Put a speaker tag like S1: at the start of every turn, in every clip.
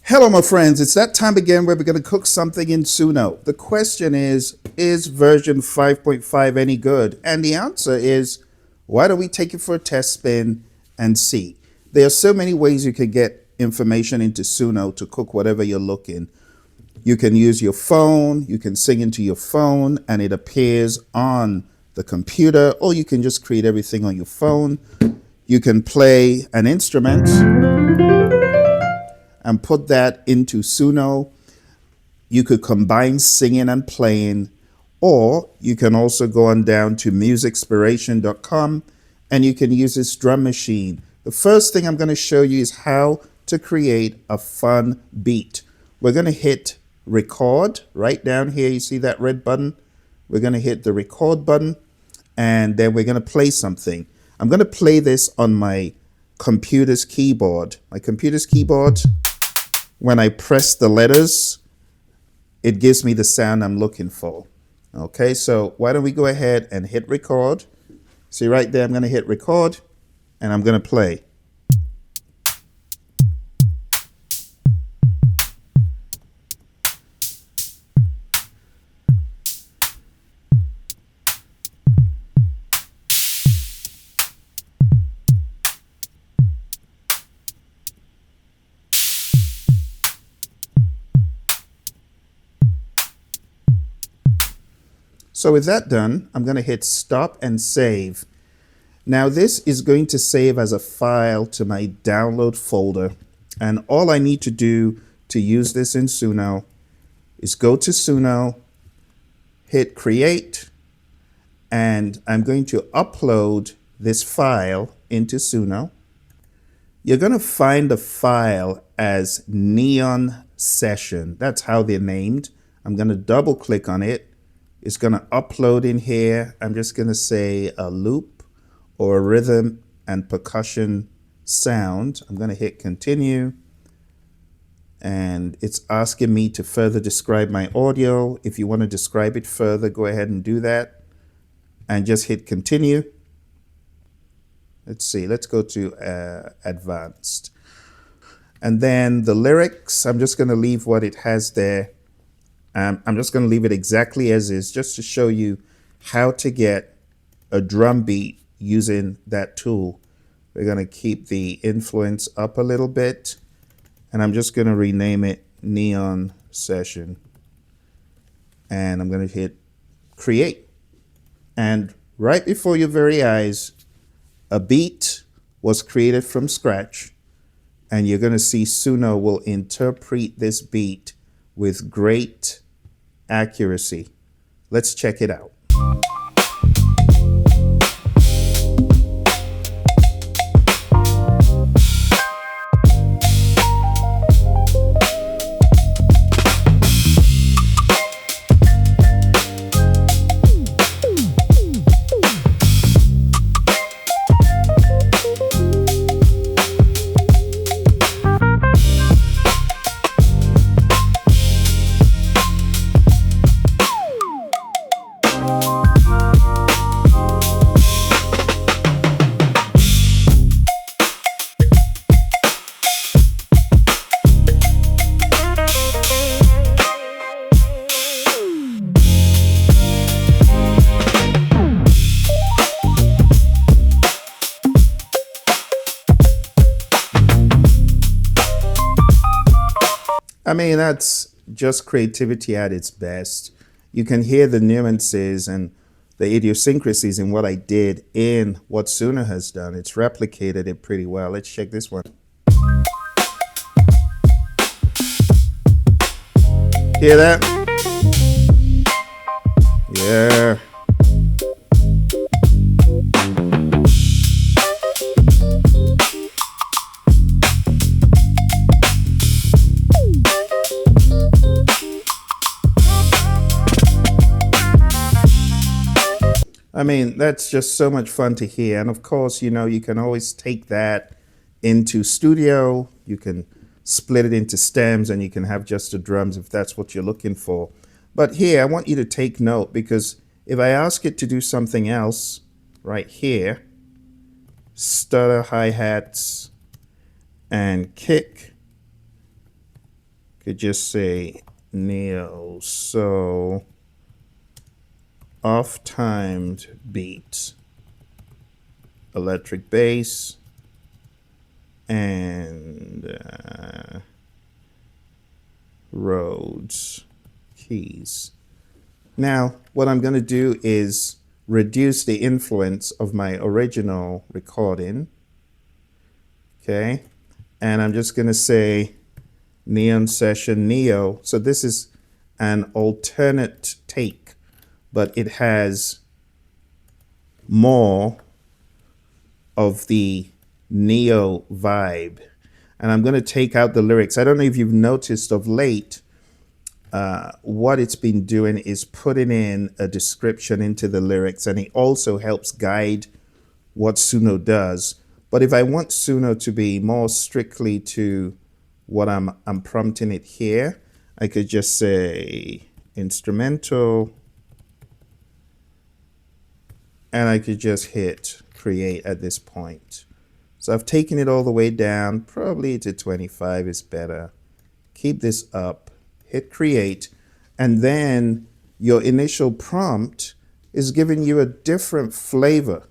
S1: Hello, my friends. It's that time again where we're going to cook something in SUNO. The question is version 5.5 any good? And the answer is, why don't we take it for a test spin and see? There are so many ways you can get information into SUNO to cook whatever you're looking. You can use your phone, you can sing into your phone, and it appears on the computer, or you can just create everything on your phone. You can play an instrument and put that into SUNO. You could combine singing and playing, or you can also go on down to musicspiration.com and you can use this drum machine. The first thing I'm going to show you is how to create a fun beat. We're going to hit record right down here. You see that red button? We're going to hit the record button and then we're going to play something. I'm going to play this on my computer's keyboard. My computer's keyboard, when I press the letters, it gives me the sound I'm looking for. Okay, so why don't we go ahead and hit record. See right there, I'm going to hit record and I'm going to play. So with that done, I'm going to hit stop and save. Now this is going to save as a file to my download folder. And all I need to do to use this in SUNO is go to SUNO, hit create, and I'm going to upload this file into SUNO. You're going to find the file as Neon Session. That's how they're named. I'm going to double click on it. It's going to upload in here. I'm just going to say a loop or a rhythm and percussion sound. I'm going to hit continue. And it's asking me to further describe my audio. If you want to describe it further, go ahead and do that. And just hit continue. Let's see. Let's go to advanced. And then the lyrics, I'm just going to leave what it has there. I'm just going to leave it exactly as is, just to show you how to get a drum beat using that tool. We're going to keep the influence up a little bit, and I'm just going to rename it Neon Session. And I'm going to hit create. And right before your very eyes, a beat was created from scratch, and you're going to see SUNO will interpret this beat with great accuracy. Let's check it out. I mean, that's just creativity at its best. You can hear the nuances and the idiosyncrasies in what I did in what SUNO has done. It's replicated it pretty well. Let's check this one. Hear that? Yeah. I mean, that's just so much fun to hear. And of course, you know, you can always take that into studio. You can split it into stems and you can have just the drums if that's what you're looking for. But here, I want you to take note, because if I ask it to do something else right here, stutter, hi-hats, and kick, Could just say neo soul off-timed beat, electric bass, and Rhodes keys. Now, what I'm going to do is reduce the influence of my original recording. Okay. And I'm just going to say Neon Session Neo. So this is an alternate take, but it has more of the Neo vibe. And I'm going to take out the lyrics. I don't know if you've noticed of late, what it's been doing is putting in a description into the lyrics, and it also helps guide what SUNO does. But if I want SUNO to be more strictly to what I'm prompting it here, I could just say instrumental, and I could just hit create at this point. So I've taken it all the way down, probably to 25 is better. Keep this up, hit create, and then your initial prompt is giving you a different flavor.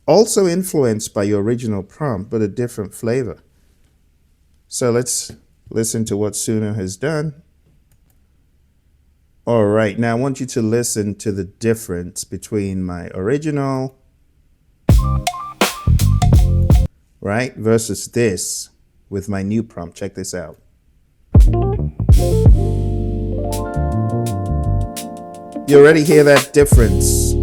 S1: Also influenced by your original prompt, but a different flavor. So let's listen to what SUNO has done. All right, now I want you to listen to the difference between my original, right, versus this with my new prompt. Check this out. You already hear that difference.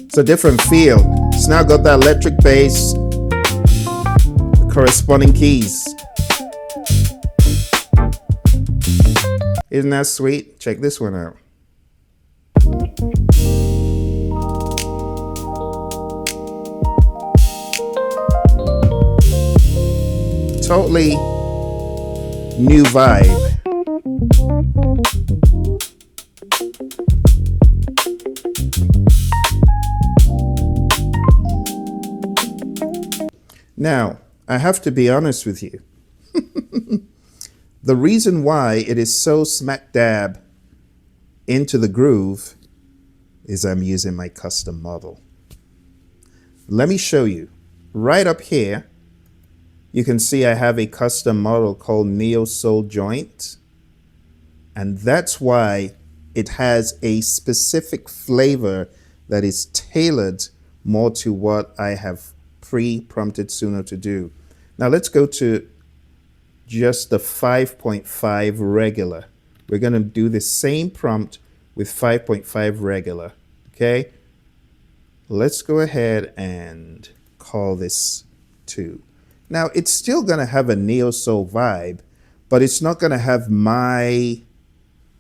S1: It's a different feel. It's now got that electric bass, the corresponding keys. Isn't that sweet? Check this one out. Totally new vibe. Now, I have to be honest with you. The reason why it is so smack dab into the groove is I'm using my custom model. Let me show you. Right up here, you can see I have a custom model called Neo Soul Joint. And that's why it has a specific flavor that is tailored more to what I have pre-prompted SUNO to do. Now let's go to just the 5.5 regular. We're going to do the same prompt with 5.5 regular. Okay. Let's go ahead and call this 2. Now it's still going to have a neo soul vibe, but it's not going to have my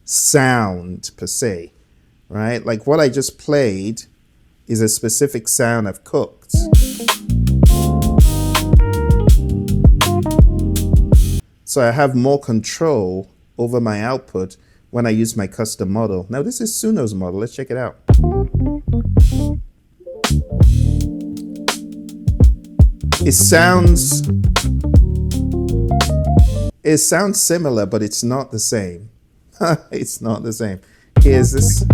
S1: sound per se, right? Like what I just played is a specific sound I've cooked. So I have more control over my output when I use my custom model. Now this is SUNO's model. Let's check it out. It sounds similar, but it's not the same. It's not the same. Here's this.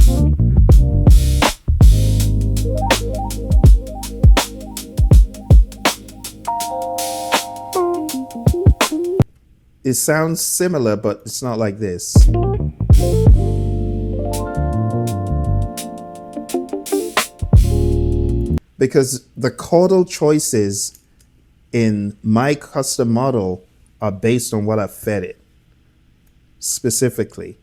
S1: It sounds similar, but it's not like this. Because the chordal choices in my custom model are based on what I've fed it specifically.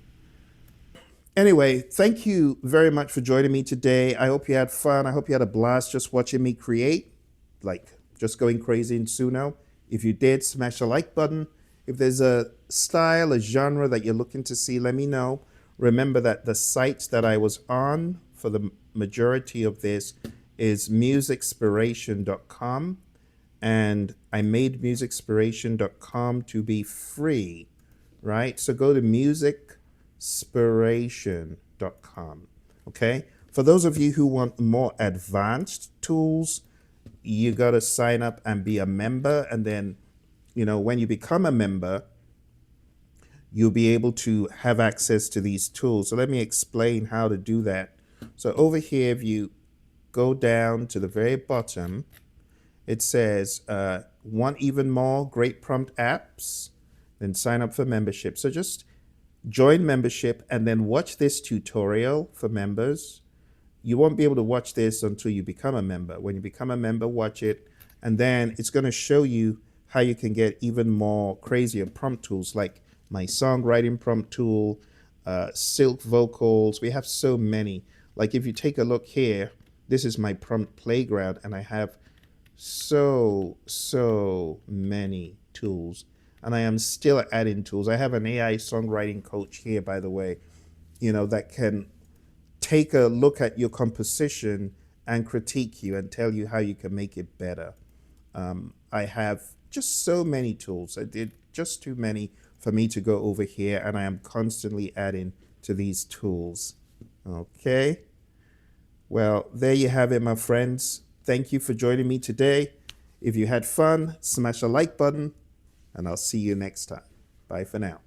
S1: Anyway, thank you very much for joining me today. I hope you had fun. I hope you had a blast just watching me create, like just going crazy in SUNO. If you did, smash the like button. If there's a style, a genre that you're looking to see, let me know. Remember that the site that I was on for the majority of this is musicspiration.com. And I made musicspiration.com to be free, right? So go to musicspiration.com Musicspiration.com. Okay. For those of you who want more advanced tools, you got to sign up and be a member. And then, when you become a member, you'll be able to have access to these tools. So let me explain how to do that. So over here, if you go down to the very bottom, it says, want even more great prompt apps? Then sign up for membership. So just join membership and then watch this tutorial for members. You won't be able to watch this until you become a member. When you become a member, watch it. And then it's going to show you how you can get even more crazier prompt tools like my songwriting prompt tool, Silk vocals. We have so many. Like if you take a look here, this is my prompt playground and I have so many tools, and I am still adding tools. I have an AI songwriting coach here, by the way, that can take a look at your composition and critique you and tell you how you can make it better. I have just so many tools. I did just too many for me to go over here, and I am constantly adding to these tools. Okay. Well, there you have it, my friends. Thank you for joining me today. If you had fun, smash a like button, and I'll see you next time. Bye for now.